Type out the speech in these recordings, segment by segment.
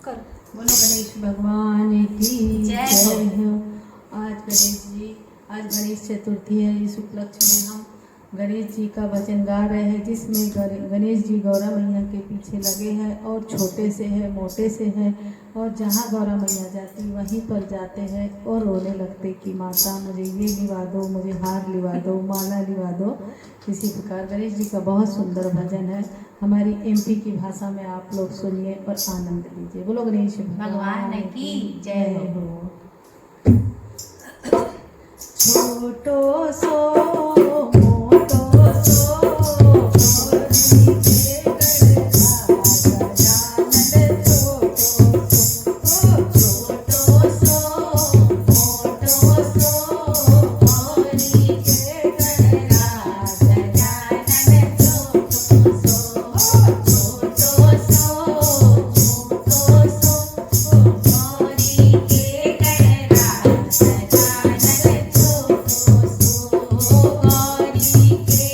कर। बोलो गणेश भगवान की जय जय हो। आज गणेश चतुर्थी है। इस उपलक्ष्य में हम गणेश जी का भजन गा रहे हैं, जिसमें गणेश जी गौरा मैया के पीछे लगे हैं और छोटे से है मोटे से है, और जहाँ गौरा मैया जाती वहीं पर जाते हैं और रोने लगते कि माता मुझे ये लिवा दो, मुझे हार लिवा दो, माला लिवा दो। इसी प्रकार गणेश जी का बहुत सुंदर भजन है। हमारी एमपी की भाषा में आप लोग सुनिए और आनंद लीजिए। बोलो गणेश भगवान की जय हो। छोटो सो मोटो सो मोरी के गणराज गजानन छोटो सो मोटो सो मोरी के गणराज गजानन छोटो सो मोटो सो मोरी के गणराज गजानन छोटो सो गौरी के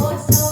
सो